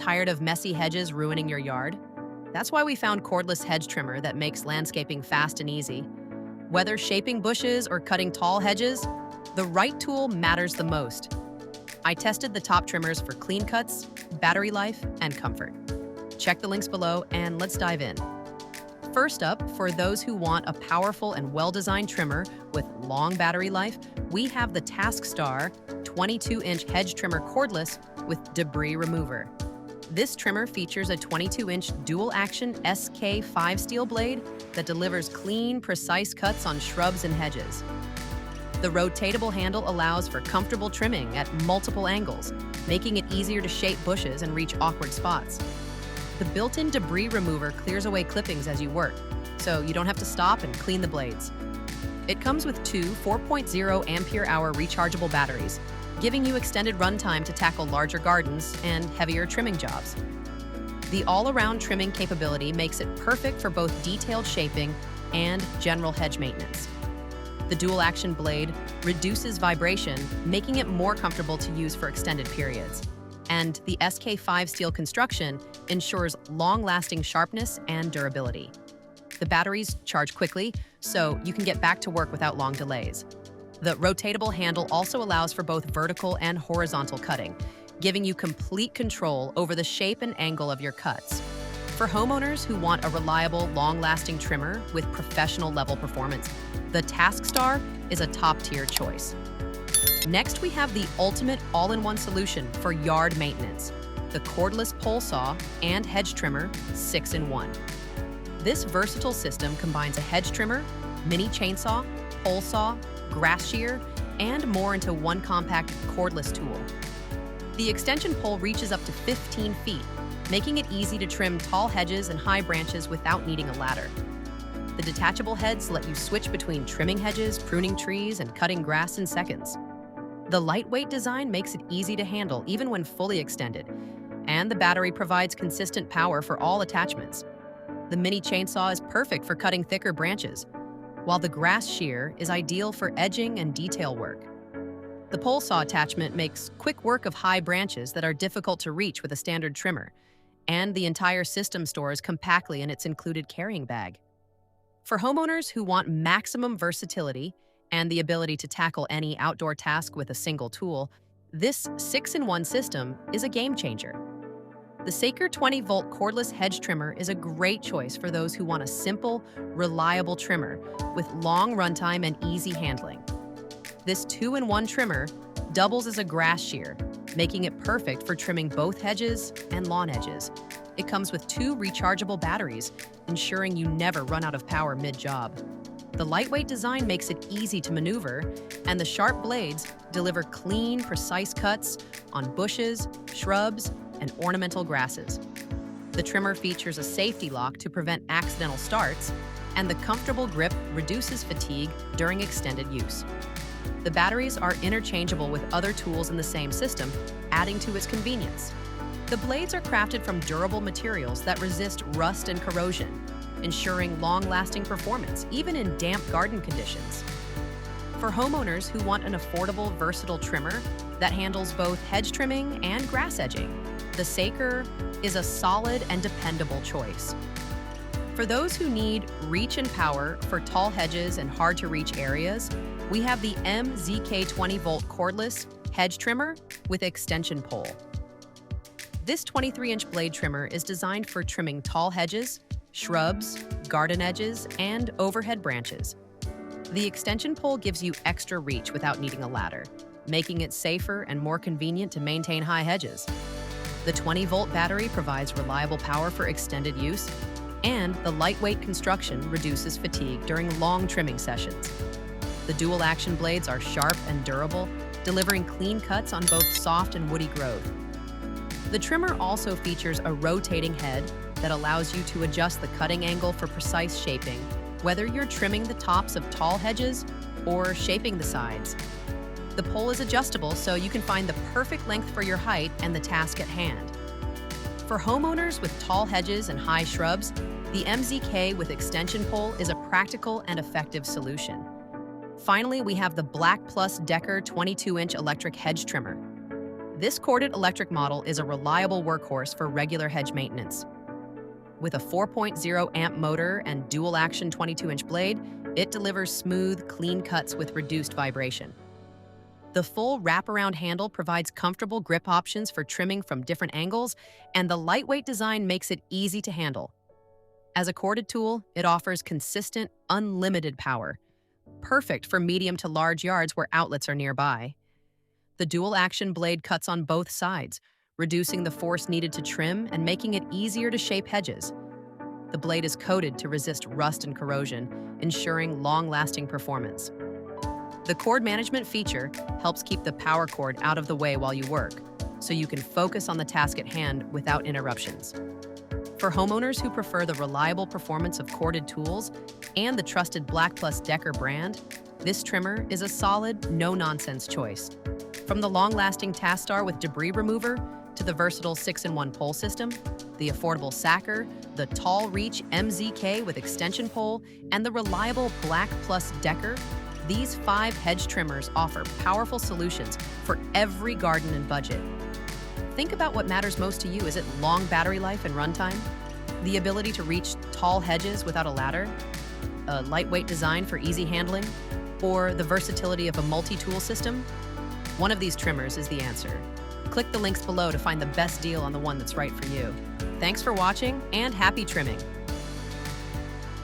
Tired of messy hedges ruining your yard? That's why we found Cordless hedge trimmer that makes landscaping fast and easy. Whether shaping bushes or cutting tall hedges, the right tool matters the most. I tested the top trimmers for clean cuts, battery life, and comfort. Check the links below and let's dive in. First up, for those who want a powerful and well-designed trimmer with long battery life, we have the TaskStar 22-inch hedge trimmer cordless with debris remover. This trimmer features a 22-inch dual-action SK5 steel blade that delivers clean, precise cuts on shrubs and hedges. The rotatable handle allows for comfortable trimming at multiple angles, making it easier to shape bushes and reach awkward spots. The built-in debris remover clears away clippings as you work, so you don't have to stop and clean the blades. It comes with two 4.0 ampere-hour rechargeable batteries, giving you extended runtime to tackle larger gardens and heavier trimming jobs. The all-around trimming capability makes it perfect for both detailed shaping and general hedge maintenance. The dual-action blade reduces vibration, making it more comfortable to use for extended periods. And the SK5 steel construction ensures long-lasting sharpness and durability. The batteries charge quickly, so you can get back to work without long delays. The rotatable handle also allows for both vertical and horizontal cutting, giving you complete control over the shape and angle of your cuts. For homeowners who want a reliable, long-lasting trimmer with professional-level performance, the TaskStar is a top-tier choice. Next, we have the ultimate all-in-one solution for yard maintenance, the cordless pole saw and hedge trimmer 6-in-1. This versatile system combines a hedge trimmer, mini chainsaw, pole saw, grass shear, and more into one compact cordless tool. The extension pole reaches up to 15 feet, making it easy to trim tall hedges and high branches without needing a ladder. The detachable heads let you switch between trimming hedges, pruning trees, and cutting grass in seconds. The lightweight design makes it easy to handle even when fully extended, and the battery provides consistent power for all attachments. The mini chainsaw is perfect for cutting thicker branches, while the grass shear is ideal for edging and detail work. The pole saw attachment makes quick work of high branches that are difficult to reach with a standard trimmer, and the entire system stores compactly in its included carrying bag. For homeowners who want maximum versatility and the ability to tackle any outdoor task with a single tool, this 6-in-1 system is a game changer. The Saker 20-volt cordless hedge trimmer is a great choice for those who want a simple, reliable trimmer with long runtime and easy handling. This 2-in-1 trimmer doubles as a grass shear, making it perfect for trimming both hedges and lawn edges. It comes with two rechargeable batteries, ensuring you never run out of power mid-job. The lightweight design makes it easy to maneuver, and the sharp blades deliver clean, precise cuts on bushes, shrubs, and ornamental grasses. The trimmer features a safety lock to prevent accidental starts, and the comfortable grip reduces fatigue during extended use. The batteries are interchangeable with other tools in the same system, adding to its convenience. The blades are crafted from durable materials that resist rust and corrosion, ensuring long-lasting performance, even in damp garden conditions. For homeowners who want an affordable, versatile trimmer that handles both hedge trimming and grass edging, the Saker is a solid and dependable choice. For those who need reach and power for tall hedges and hard-to-reach areas, we have the MZK 20-volt cordless hedge trimmer with extension pole. This 23-inch blade trimmer is designed for trimming tall hedges, shrubs, garden edges, and overhead branches. The extension pole gives you extra reach without needing a ladder, making it safer and more convenient to maintain high hedges. The 20-volt battery provides reliable power for extended use, and the lightweight construction reduces fatigue during long trimming sessions. The dual-action blades are sharp and durable, delivering clean cuts on both soft and woody growth. The trimmer also features a rotating head that allows you to adjust the cutting angle for precise shaping, whether you're trimming the tops of tall hedges or shaping the sides. The pole is adjustable so you can find the perfect length for your height and the task at hand. For homeowners with tall hedges and high shrubs, the MZK with extension pole is a practical and effective solution. Finally, we have the Black Plus Decker 22-inch electric hedge trimmer. This corded electric model is a reliable workhorse for regular hedge maintenance. With a 4.0 amp motor and dual-action 22-inch blade, it delivers smooth, clean cuts with reduced vibration. The full wraparound handle provides comfortable grip options for trimming from different angles, and the lightweight design makes it easy to handle. As a corded tool, it offers consistent, unlimited power, perfect for medium to large yards where outlets are nearby. The dual-action blade cuts on both sides, reducing the force needed to trim and making it easier to shape hedges. The blade is coated to resist rust and corrosion, ensuring long-lasting performance. The cord management feature helps keep the power cord out of the way while you work, so you can focus on the task at hand without interruptions. For homeowners who prefer the reliable performance of corded tools and the trusted Black Plus Decker brand, this trimmer is a solid, no-nonsense choice. From the long-lasting Tastar with debris remover to the versatile 6-in-1 pole system, the affordable Sacker, the tall reach MZK with extension pole, and the reliable Black Plus Decker, these 5 Hedge trimmers offer powerful solutions for every garden and budget. Think about what matters most to you. Is it long battery life and runtime? The ability to reach tall hedges without a ladder? A lightweight design for easy handling? Or the versatility of a multi-tool system? One of these trimmers is the answer. Click the links below to find the best deal on the one that's right for you. Thanks for watching, and happy trimming!